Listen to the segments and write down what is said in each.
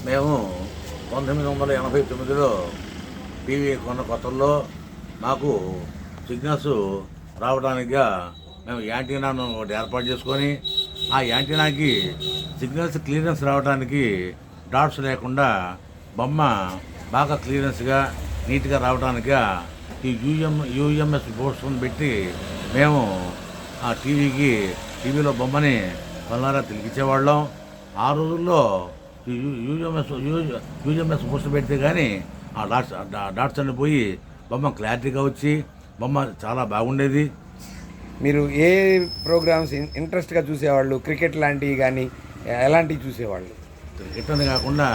మేము 1989లో టీవీ కొన్న కొత్తల్లో మాకు సిగ్నల్స్ రావడానికిగా మేము యాంటీనాను ఒకటి ఏర్పాటు చేసుకొని ఆ యాంటీనాకి సిగ్నల్స్ క్లియరెన్స్ రావడానికి డాట్స్ లేకుండా బొమ్మ బాగా క్లియరెన్స్గా నీట్గా రావడానికిగా ఈ యూఎంఎస్ బోర్డ్స్ని పెట్టి మేము ఆ టీవీలో బొమ్మని పల్లారా తిరిగిచ్చేవాళ్ళం. ఆ రోజుల్లో యూఎంఎస్ బోర్డ్స్ పెడితే కానీ ఆ డాట్స్ అన్ని పోయి బొమ్మ క్లారిటీగా వచ్చి బొమ్మ చాలా బాగుండేది. మీరు ఏ ప్రోగ్రామ్స్ ఇంట్రెస్ట్గా చూసేవాళ్ళు? క్రికెట్ లాంటివి కానీ ఎలాంటివి చూసేవాళ్ళు? క్రికెట్ అని కాకుండా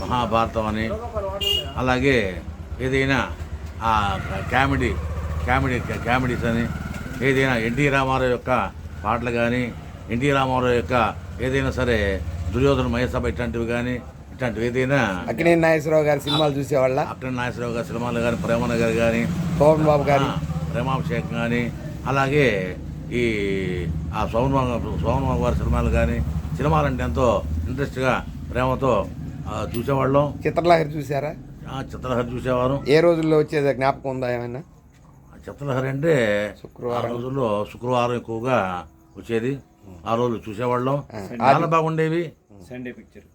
మహాభారతం అని, అలాగే ఏదైనా కామెడీస్ అని, ఏదైనా ఎన్టీ రామారావు యొక్క పాటలు కానీ, ఎన్టీ రామారావు యొక్క ఏదైనా సరే దుర్యోధన మహేసభ ఇట్లాంటివి కానీ, ఇట్లాంటివి ఏదైనా అక్కినేని నాగేశ్వరరావు గారి సినిమాలు చూసేవాళ్ళ? అక్కినేని నాగేశ్వరరావు గారి సినిమాలు కానీ, ప్రేమనగర్ కానీ, పవన్ బాబు గారి ప్రేమాభిషేకం కానీ, అలాగే ఈ సోమన్ గారి సినిమాలు అంటే ఎంతో ఇంట్రెస్ట్గా ప్రేమతో చూసేవాళ్ళం. చిత్రలహరి చూసారా? చిత్రలహరి చూసేవారు. ఏ రోజుల్లో వచ్చేది జ్ఞాపకం ఉందా ఏమైనా? చిత్రలహరి అంటే శుక్రవారం రోజుల్లో శుక్రవారం ఎక్కువగా వచ్చేది. ఆ రోజు చూసేవాళ్ళం. చాలా బాగుండేవి. సండే పిక్చర్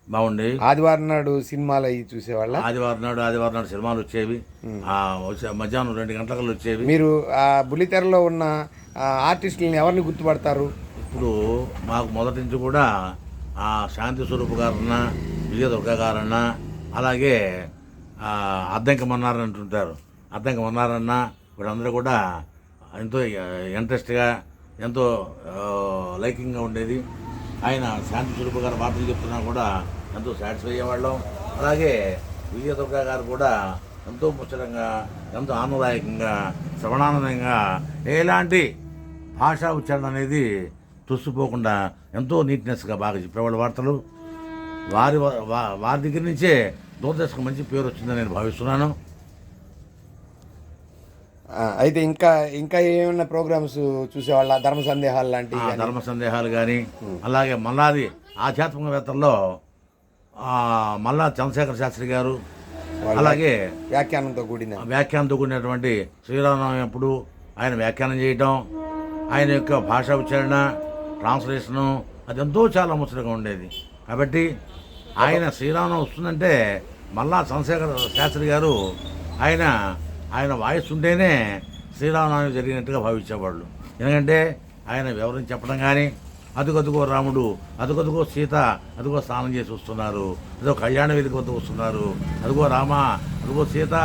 బాగుండేవి. ఆదివారం నాడు సినిమాలు అవి చూసేవాళ్ళ? ఆదివారం నాడు సినిమాలు వచ్చేవి. మధ్యాహ్నం 2 గంటలకు వచ్చేవి. మీరు ఆ బుల్లితెరలో ఉన్న ఆర్టిస్టులని ఎవరిని గుర్తుపడతారు? ఇప్పుడు మాకు మొదటి నుంచి కూడా శాంతి స్వరూప్ గారన్న, విజయ దుర్గా గారన్న, అలాగే అద్దంకి మన్నారని అంటుంటారు. అద్దంకి మన్నారన్న వీళ్ళందరూ కూడా ఎంతో ఇంట్రెస్ట్గా, ఎంతో లైకింగ్గా ఉండేది. ఆయన శాంతి స్వరూప్ గారు వార్తలు చెప్తున్నా కూడా ఎంతో సాటిస్ఫై అయ్యేవాళ్ళం. అలాగే విజయ దుర్గా గారు కూడా ఎంతో ముచ్చటంగా, ఎంతో ఆనందదాయకంగా, శ్రవణానందంగా, ఎలాంటి భాషా ఉచ్చారణ అనేది తుస్సుపోకుండా ఎంతో నీట్నెస్గా బాగా చెప్పేవాళ్ళు వార్తలు. వారి దగ్గర నుంచే దూరదర్శన్కి మంచి పేరు వచ్చిందని నేను భావిస్తున్నాను. అయితే ఇంకా ఏమైనా ప్రోగ్రామ్స్ చూసేవాళ్ళ? ధర్మ సందేహాలు లాంటివి? ధర్మ సందేహాలు కానీ, అలాగే మల్లాది ఆధ్యాత్మికవేత్తల్లో మల్లా చంద్రశేఖర శాస్త్రి గారు, అలాగే వ్యాఖ్యానంతో కూడినటువంటి శ్రీరామనవమి అప్పుడు ఆయన వ్యాఖ్యానం చేయటం, ఆయన యొక్క భాషా ఉచ్చారణ, ట్రాన్స్లేషను అది ఎంతో చాలా ముచ్చటగా ఉండేది. కాబట్టి ఆయన శ్రీరామనవమి వస్తుందంటే మల్లా చంద్రశేఖర శాస్త్రి గారు ఆయన వాయిస్ ఉంటేనే శ్రీరామనవమి జరిగినట్టుగా భావించేవాళ్ళు. ఎందుకంటే ఆయన వివరించి చెప్పడం కానీ, అదుగదుగో రాముడు, అదుగదుగో సీత, అదుగో స్నానం చేసి వస్తున్నారు, అదో కళ్యాణ వేదిక వద్దకు వస్తున్నారు, అదుగో రామ, అదుగో సీత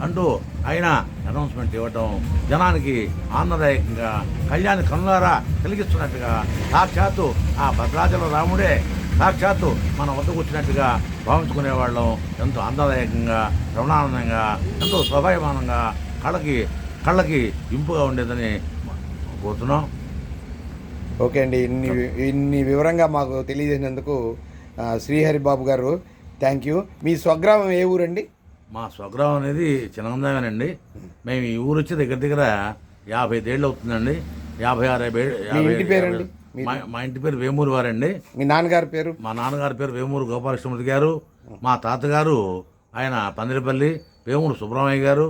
అంటూ ఆయన అనౌన్స్మెంట్ ఇవ్వటం జనానికి ఆనందదాయకంగా, కళ్యాణి కనులారా కలిగిస్తున్నట్టుగా, సాక్షాత్తు ఆ భద్రాచల రాముడే సాక్షాత్తు మన వద్దకు వచ్చినట్టుగా భావించుకునేవాళ్ళం. ఎంతో ఆనందదాయకంగా, రమణానందంగా, ఎంతో స్వభాయమానంగా, కళ్ళకి ఇంపుగా ఉండేదని కోరుతున్నాం. ఓకే అండి, ఇన్ని వివరంగా మాకు తెలియజేసినందుకు శ్రీహరి బాబు గారు థ్యాంక్ యూ. మీ స్వగ్రామం ఏ ఊరండి? మా స్వగ్రామం అనేది చిన్నగందామేనండి. మేము ఈ ఊరు వచ్చి దగ్గర 55 ఏళ్ళు అవుతుందండి. 56 ఇంటి పేరండి? మా ఇంటి పేరు వేమూరు వారండి. మీ నాన్నగారి పేరు? మా నాన్నగారి పేరు వేమూరు గోపాలకృష్ణమూర్తి గారు. మా తాతగారు ఆయన పందిరిపల్లి వేమూరు సుబ్రహ్మణ్య గారు.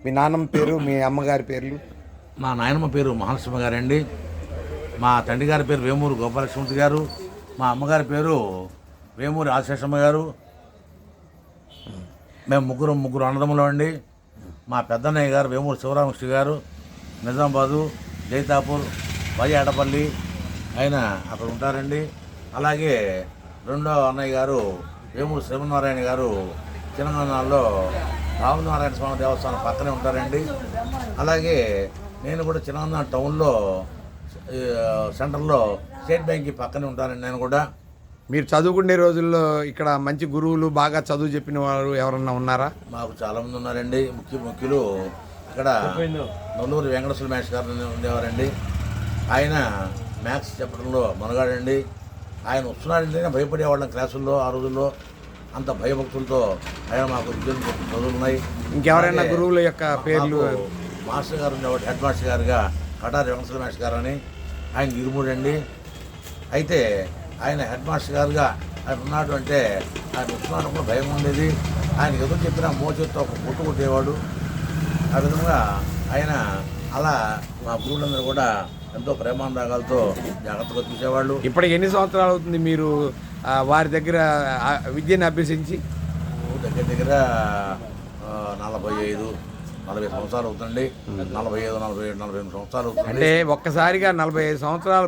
మీ నాన్నమ్మ పేరు, మీ అమ్మగారి పేర్లు? మా నాయనమ్మ పేరు మహాలక్ష్మి గారండి. మా తండ్రి గారి పేరు వేమూరు గోపాలకృష్ణమూర్తి గారు. మా అమ్మగారి పేరు వేమూరి ఆశేషమ్మ గారు. మేము ముగ్గురు అన్నదమ్ములు అండి. మా పెద్దన్నయ్య గారు వేమూరు శివరామకృష్ణ గారు, నిజామాబాదు, జైతాపూర్, ఎడపల్లి, ఆయన అక్కడ ఉంటారండి. అలాగే రెండో అన్నయ్య గారు వేమూరు శ్రీమన్నారాయణ గారు చిన్నగన్నాల్లో రామనారాయణ స్వామి దేవస్థానం పక్కనే ఉంటారండి. అలాగే నేను కూడా చిన్నగన్నా టౌన్లో సెంటర్లో స్టేట్ బ్యాంక్ పక్కనే ఉంటానండి. నేను కూడా. మీరు చదువుకునే రోజుల్లో ఇక్కడ మంచి గురువులు, బాగా చదువు చెప్పిన వారు ఎవరన్నా ఉన్నారా? మాకు చాలామంది ఉన్నారండి. ముఖ్యులు ఇక్కడ నల్లూరు వెంకటేశ్వర మేష్ గారు ఉండేవారండి. ఆయన మ్యాథ్స్ చెప్పడంలో మనగాడండి. ఆయన వస్తున్నాడంటేనే భయపడేవాళ్ళం క్లాసుల్లో. ఆ రోజుల్లో అంత భయభక్తులతో ఆయన మాకు చదువులు ఉన్నాయి. ఇంకెవరైనా గురువుల యొక్క పేర్లు? మాస్టర్ గారు ఉండేవాడు, హెడ్ మాస్టర్ గారుగా కటారి వెంకటేశ్వర మేష్ గారు అని, ఆయన ఇరుముడండి. అయితే ఆయన హెడ్ మాస్టర్ గారుగా ఆయన ఉన్నాడు అంటే ఆయన వస్తున్నాడు కూడా భయం ఉండేది. ఆయనకి ఎదురు చెప్పిన మోచేత్తో ఒక పొట్టు కొట్టేవాడు. ఆ విధంగా ఆయన అలా మా గురువులందరూ కూడా ఎంతో ప్రేమానురాగాలతో జాగ్రత్తగా చూసేవాళ్ళు. ఇప్పటికి ఎన్ని సంవత్సరాలు అవుతుంది మీరు వారి దగ్గర విద్యను అభ్యసించి? దగ్గర దగ్గర 45-40 సంవత్సరాలు అవుతుంది. 45-48 సంవత్సరాలు అవుతుంది. అంటే ఒక్కసారిగా 45 సంవత్సరాల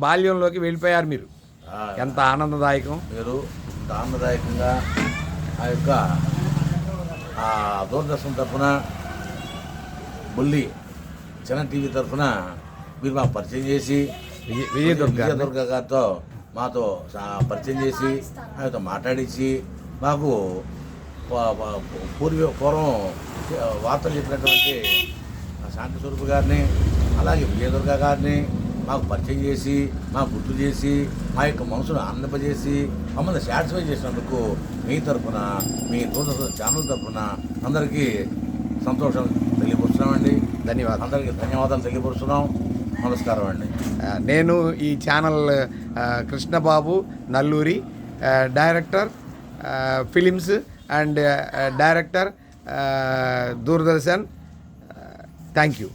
బాల్యంలోకి వెళ్ళిపోయారు మీరు. ఎంత ఆనందదాయకం! మీరు ఇంత ఆనందదాయకంగా ఆ యొక్క దూరదర్శన్ తరఫున, బుల్లి చిన్న టీవీ తరఫున మీరు మాకు పరిచయం చేసి, విజయదుర్గ గారితో మాతో పరిచయం చేసి, ఆయనతో మాట్లాడించి, మాకు పూర్వం వార్తలు చెప్పినటువంటి శాంతి స్వరూప్ గారిని, అలాగే విజయదుర్గ గారిని మాకు పరిచయం చేసి, మాకు గుర్తు చేసి, మా యొక్క మనసును ఆనందింపజేసి, మమ్మల్ని సాటిస్ఫై చేసినందుకు మీ తరఫున, మీ దూరదర్శన్ ఛానల్ తరఫున అందరికీ సంతోషం తెలియపరుస్తున్నామండి. ధన్యవాదాలు. అందరికీ ధన్యవాదాలు తెలియపరుస్తున్నాం. నమస్కారం అండి. నేను ఈ channel Krishnababu Nalluri, director films and director Doordarshan. Thank you.